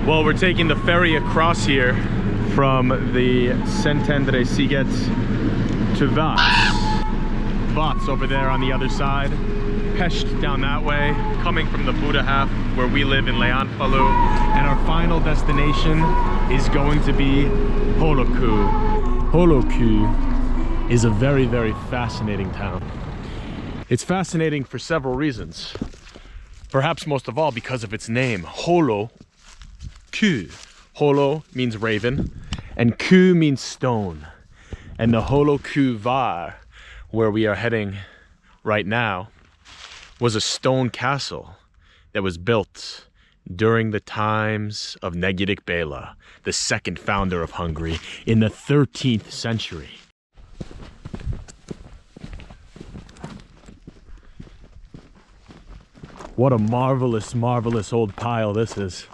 Well, we're taking the ferry across here from the Szentendre-sziget to Vats over there on the other side. Pest down that way, coming from the Buda half where we live in Leánfalu. And our final destination is going to be Hollókő. Hollókő is a very, very fascinating town. It's fascinating for several reasons. Perhaps most of all because of its name, Hollókő. Holo means raven, and kő means stone. And the Hollókő vár, where we are heading right now, was a stone castle that was built during the times of Negyedik Béla, the second founder of Hungary, in the 13th century. What a marvelous, marvelous old pile this is.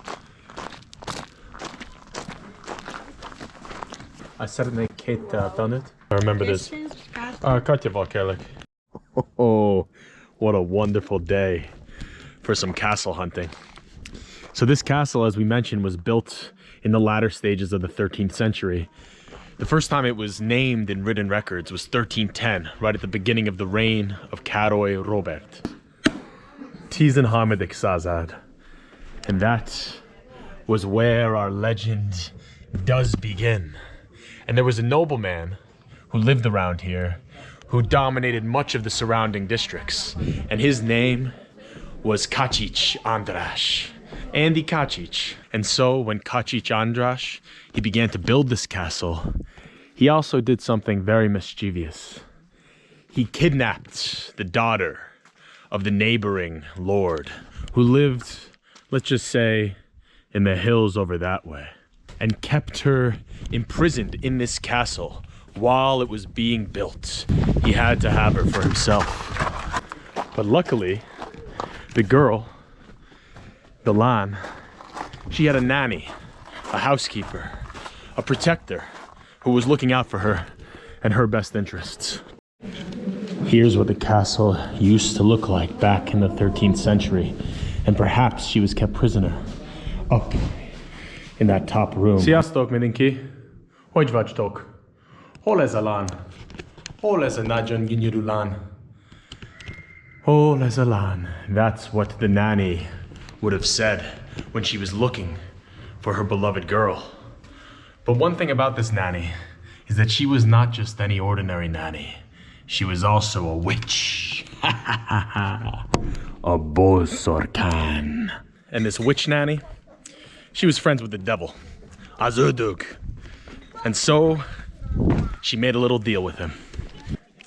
I szeretnék két tanút. I remember this. Katyaval kellek. Oh, what a wonderful day for some castle hunting. So this castle, as we mentioned, was built in the latter stages of the 13th century. The first time it was named in written records was 1310, right at the beginning of the reign of Károly Róbert. Tizenharmadik század. And that was where our legend does begin. And there was a nobleman who lived around here who dominated much of the surrounding districts. And his name was Kacich András. Andy Kacich. And so when Kacich András, he began to build this castle, he also did something very mischievous. He kidnapped the daughter of the neighboring lord who lived, let's just say, in the hills over that way, and kept her imprisoned in this castle while it was being built. He had to have her for himself. But luckily, the girl, the Lan, she had a nanny, a housekeeper, a protector who was looking out for her and her best interests. Here's what the castle used to look like back in the 13th century, and perhaps she was kept prisoner up in that top room. Sziasztok mindenki! Hogy vagytok? Hol ez a lán? Hol ez a nagyon gyönyörű lán? Hol ez a lán? That's what the nanny would have said when she was looking for her beloved girl. But one thing about this nanny is that she was not just any ordinary nanny. She was also a witch. A bosorkán. And this witch nanny, she was friends with the devil, Azudug. And so she made a little deal with him.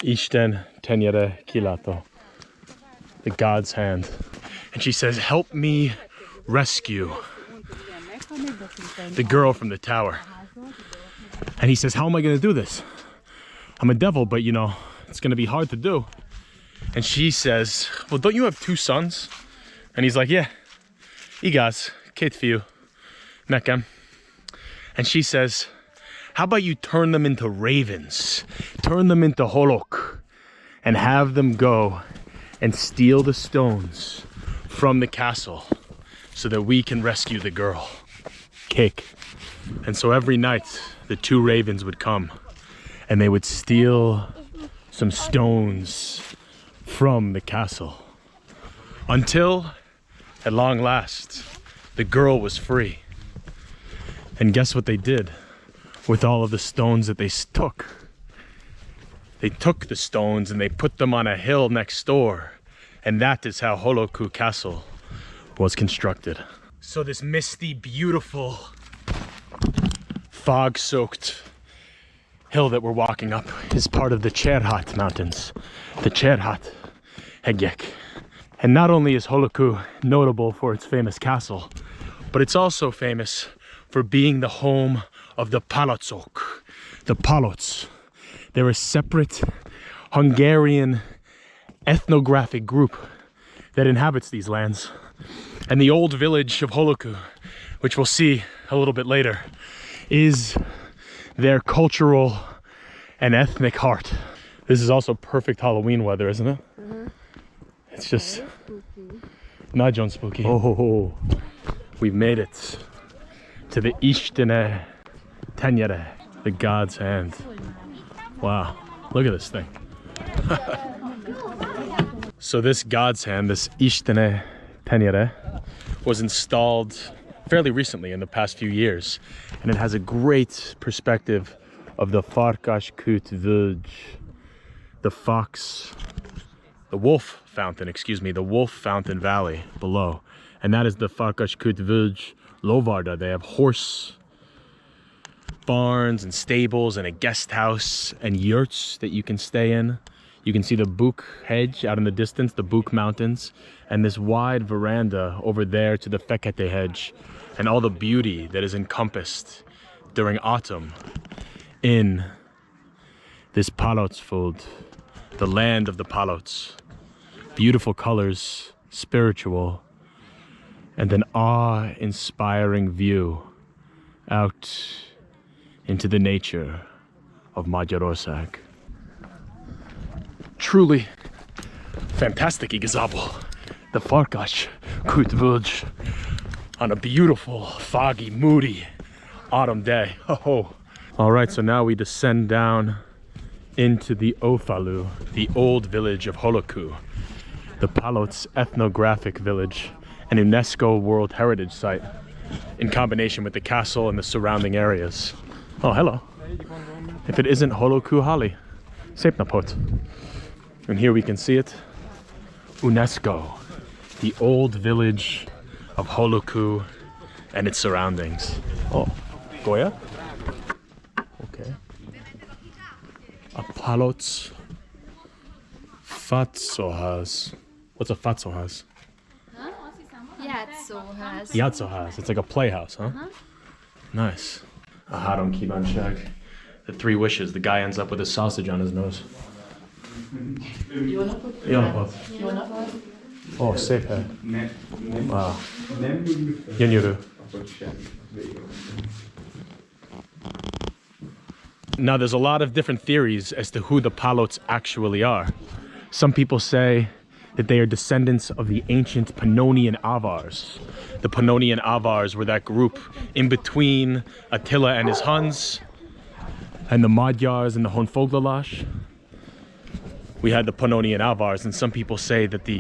Isten tenyere kilato, the God's hand. And she says, help me rescue the girl from the tower. And he says, how am I gonna do this? I'm a devil, but you know, it's gonna be hard to do. And she says, well, don't you have two sons? And he's like, yeah, igaz, két fiú, nekem. And she says, how about you turn them into ravens, turn them into Hollókő, and have them go and steal the stones from the castle so that we can rescue the girl. Cake. And so every night the two ravens would come and they would steal some stones from the castle until, at long last, the girl was free. And guess what they did with all of the stones that they took? They took the stones and they put them on a hill next door. And that is how Hollókő Castle was constructed. So this misty, beautiful, fog-soaked hill that we're walking up is part of the Cserhát Mountains, the Cserhát hegyek. And not only is Hollókő notable for its famous castle, but it's also famous for being the home of the Palocok, the Palocs. They're a separate Hungarian ethnographic group that inhabits these lands. And the old village of Hollókő, which we'll see a little bit later, is their cultural and ethnic heart. This is also perfect Halloween weather, isn't it? Mm-hmm. It's just not John Spooky. Oh, we've made it to the Istene Tenyere, the God's hand. Wow, look at this thing. So this God's hand, this Istene Tenyere, was installed fairly recently in the past few years, and it has a great perspective of the Farkaskut Village, the wolf fountain, the wolf fountain valley below. And that is the Farkaskut Village Lovarda. They have horse barns and stables and a guest house and yurts that you can stay in. You can see the Buk hedge out in the distance, the Buk mountains, and this wide veranda over there to the Fekete hedge, and all the beauty that is encompassed during autumn in this Paloc fold, the land of the Paloc. Beautiful colors, spiritual, and an awe-inspiring view out into the nature of Magyarország. Truly fantastic igazabal, the Farkaskut Village on a beautiful, foggy, moody autumn day. Oh. All right, so now we descend down into the Ofalu, the old village of Hollókő, the Palóc ethnographic village, an UNESCO World Heritage Site, in combination with the castle and the surrounding areas. Oh, hello. If it isn't Hollókő Hali, szép napot. And here we can see it, UNESCO, the old village of Hollókő and its surroundings. Oh, Goya? Okay. A Palóc Fatszóház. What's a Fatszóház? Játszóház. Játszóház. It's like a playhouse, huh? Nice. A három kívánság. The three wishes. The guy ends up with a sausage on his nose. Jó napot. Oh, szép hely. Wow. Gyönyörű. Now there's a lot of different theories as to who the Palóc actually are. Some people say that they are descendants of the ancient Pannonian Avars. The Pannonian Avars were that group in between Attila and his Huns and the Magyars and the Honfoglalás. We had the Pannonian Avars, and some people say that the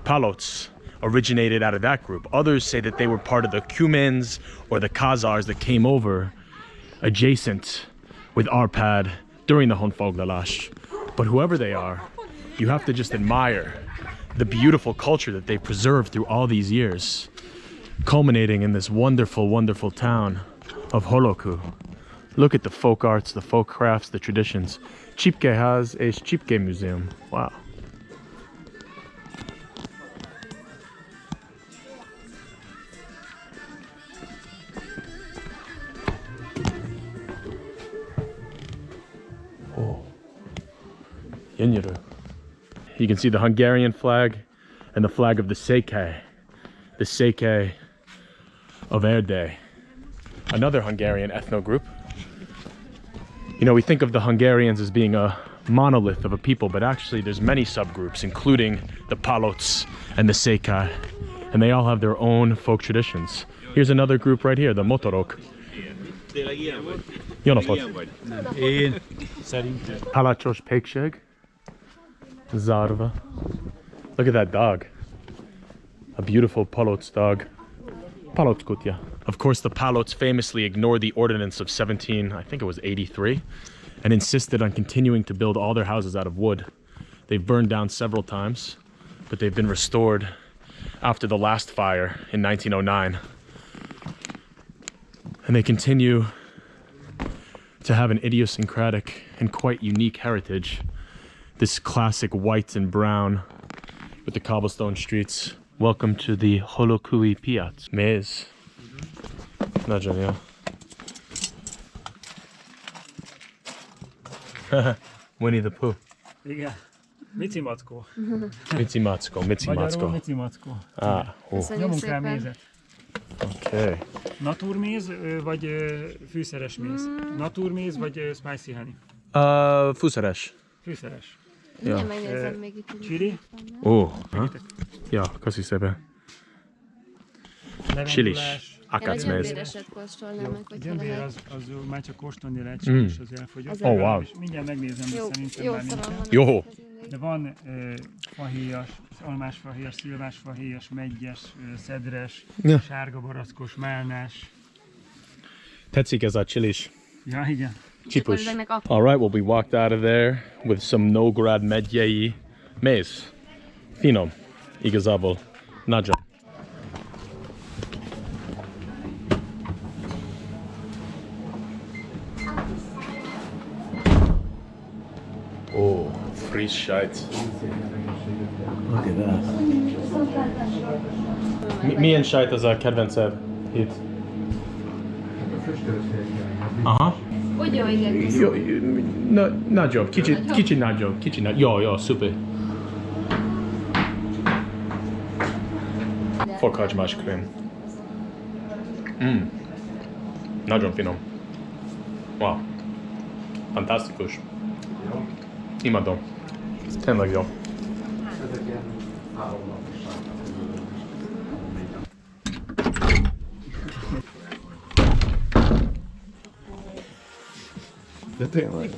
Palóc originated out of that group. Others say that they were part of the Cumans or the Khazars that came over adjacent with Arpad during the Honfoglalás. But whoever they are, you have to just admire the beautiful culture that they preserved through all these years, culminating in this wonderful, wonderful town of Hollókő. Look at the folk arts, the folk crafts, the traditions. Csipke Ház és Csipke Museum. Wow. Oh. Gyönyörű. You can see the Hungarian flag and the flag of the Székely of Erdély, another Hungarian ethno group. You know, we think of the Hungarians as being a monolith of a people, but actually there's many subgroups, including the Palóc and the Székely, and they all have their own folk traditions. Here's another group right here, the Motorok. Jó napot! Én szerintem. Palacsos pékség. Zárva. Look at that dog. A beautiful Palóc dog. Palóc kutya. Of course, the Palóc famously ignored the ordinance of 83, and insisted on continuing to build all their houses out of wood. They've burned down several times, but they've been restored after the last fire in 1909. And they continue to have an idiosyncratic and quite unique heritage. This classic white and brown with the cobblestone streets. Welcome to the Hollókői Piac. Méz. Nagyon jó. Winnie the Pooh. Igen. Mici mackó. Mici Mackó, Mici Magyarul Mackó. Mici mackó. Köszönjük Nyomunk rá szépen. mézet. Okay. Naturméz vagy fűszeres méz? Naturméz vagy spicy honey? Fűszeres. Fűszeres. Mindjárt megnézem még itt. Chili. Ó, ha? Ja, köszi szépen. Levendulás. Akacméz. gyömbéreset kóstolnám meg, hogyha Gyömbér lehet. az már csak kóstolni lehet, és az elfogyott. Oh, wow. És mindjárt megnézem, de szerintem Jó már szavam nincsen. van. Jó. De van fahéjas, almásfahéjas, szilvásfahéjas, meggyes, szedres, Ja. sárga barackos, málnás. Tetszik ez a csilis. Ja, igen. Csipus. ezeknek ak- All right, well, we walked out of there with some Nógrád megyei méz. Finom. Igazából. Nagyon. Oh, friss sajt. Look at that. Milyen sajt az a kedvenced itt? Aha. Úgy jó, igen. Jó, nagyobb, kicsi nagyobb, jó, szuper. Fokhagymás krém. Nagyon finom. Wow. Fantasztikus. Imádom. Tényleg jó. De tényleg.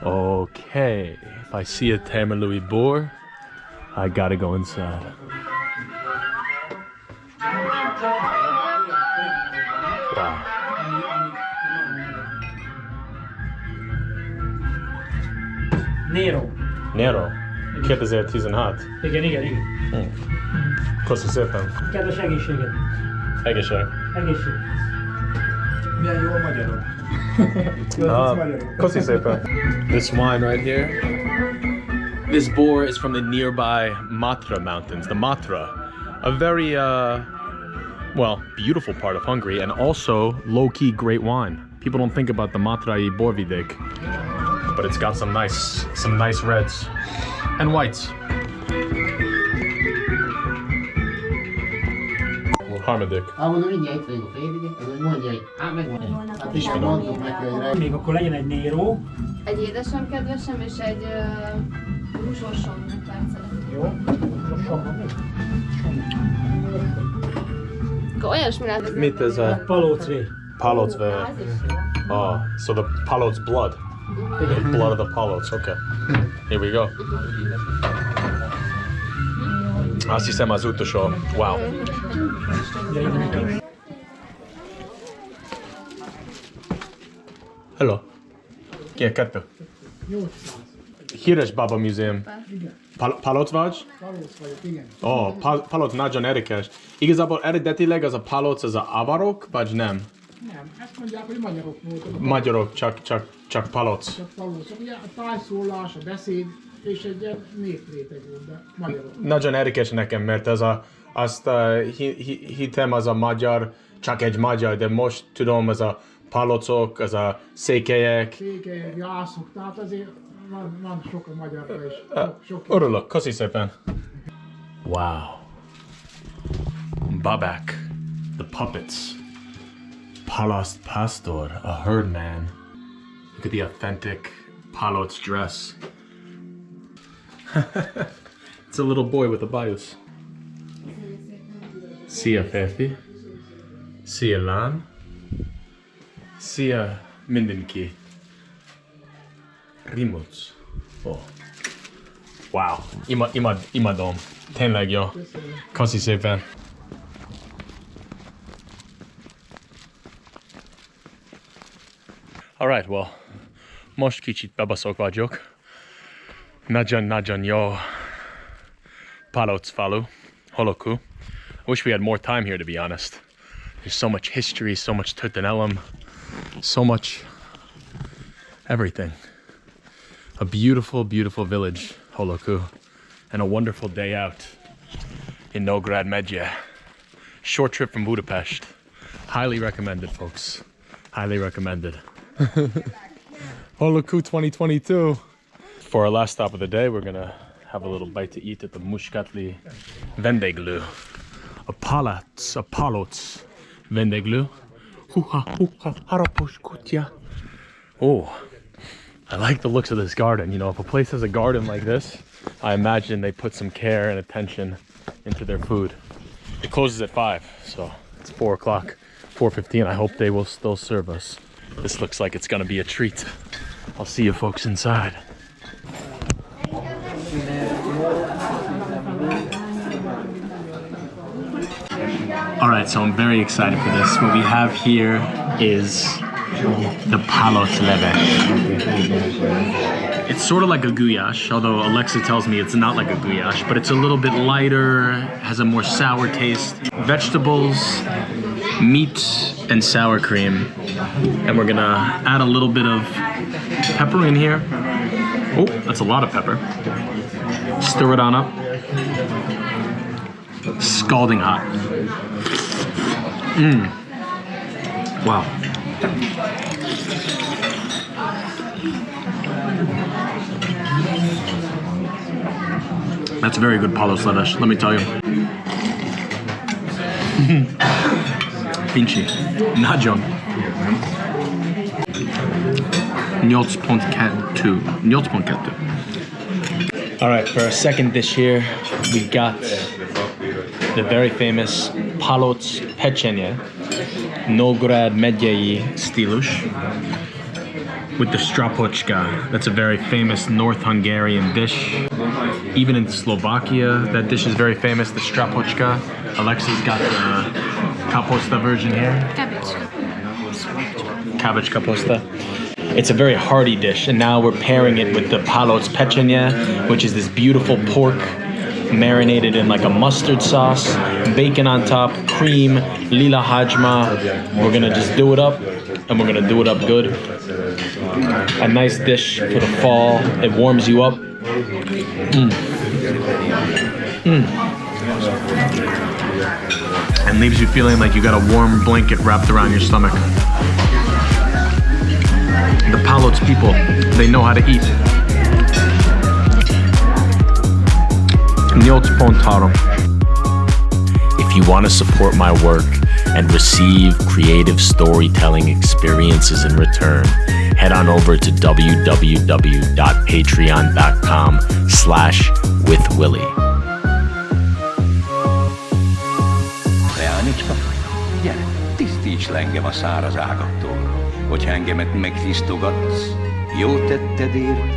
Okay, if I see a Tamerlui boar, I gotta go inside. Wow. Nero. Nero. 2016. Igen. Köszönöm szépen. Kedves egészséged. Egészség. Egészség. Milyen jól magyarod. Köszönöm szépen. This wine right here. This boar is from the nearby Matra mountains. The Matra, a very well, beautiful part of Hungary, and also low-key great wine. People don't think about the Matrai borvidék, but it's got some nice reds and whites. Harmadik. Mondom, mindjárt itt vagyok a félig, ez mondja, hogy hát megvan. Hát is mondtuk neki, hogy Még akkor legyen egy Nero. Egy édesem kedvesem és egy húsosom megpercelem. Jó. Akkor olyasmi lehet, Mit ez a Palóc V. Paloc? Oh, so the Paloc's blood. The blood of the Paloc. Okay. Here we go. Azt hiszem az utolsó. Wow. Hello. Ki kettő? 800. Híres Baba Múzeum. Paloc vagy? Palóc vagyok, igen. Oh, Paloc nagyon érdekes. Igazából eredetileg az a Paloc az a avarok, vagy nem? Nem, ezt mondják, hogy magyarok voltak. Magyarok, csak Paloc. Csak palócok. Ugye a tájszólás, a beszéd, és egy ilyen népréteg volt, de magyarok. Nagyon érdekes nekem, mert azt hittem az a magyar, csak egy magyar, de most tudom, az a palocok, az a székelyek. Székelyek, jászok, tehát azért van sok a magyarra is. Sok. Örülök, köszi szépen. Wow. Babák, the puppets. Palas Pastor, a herdman. Look at the authentic Paloc dress. It's a little boy with a bios. Szia férfi. Szia lány. Szia mindenki. Rimóc. Oh. Wow. Imádom. Tényleg jó. Köszi szépen. Alright, well, most kicsit bebaszok vagyok. Nagyon jó. Palóc falu, Holókő. I wish we had more time here, to be honest. There's so much history, so much történelem, so much everything. A beautiful, beautiful village, Hollókő, and a wonderful day out in Nógrád megye. Short trip from Budapest. Highly recommended, folks. Highly recommended. Hollókő 2022. For our last stop of the day, we're gonna have a little bite to eat at the Muskatli vendéglő. A Palóc vendéglő. Huha, harapos kutya. Oh, I like the looks of this garden. You know, if a place has a garden like this, I imagine they put some care and attention into their food. It closes at 5, so it's 4 o'clock, 4:15. I hope they will still serve us. This looks like it's gonna be a treat. I'll see you folks inside. All right, so I'm very excited for this. What we have here is the Paloc leve. It's sort of like a goulash, although Alexa tells me it's not like a goulash, but it's a little bit lighter, has a more sour taste. Vegetables, meat, and sour cream. And we're gonna add a little bit of pepper in here. Oh, that's a lot of pepper. Stir it on up. Scalding hot. Wow. That's very good Paloc leve, let me tell you. Pinchy, nagyon. 8.2. All right, for our second dish here, we got the very famous Paloc pechenye, Nógrád megyei stílus, with the strapochka. That's a very famous North Hungarian dish. Even in Slovakia, that dish is very famous, the strapochka. Alexa's got the kaposta version here. Cabbage kaposta. It's a very hearty dish, and now we're pairing it with the Paloc pechenye, which is this beautiful pork marinated in like a mustard sauce, bacon on top, cream, lila hajma. We're gonna just do it up, and we're gonna do it up good. A nice dish for the fall. It warms you up. And leaves you feeling like you got a warm blanket wrapped around your stomach. The Palóc people, they know how to eat. If you want to support my work and receive creative storytelling experiences in return, head on over to www.patreon.com/withwillie. Leányocska, gyere, tisztíts le engem a száraz ágattól, hogy engemet megtisztogatsz, jó tetted ért,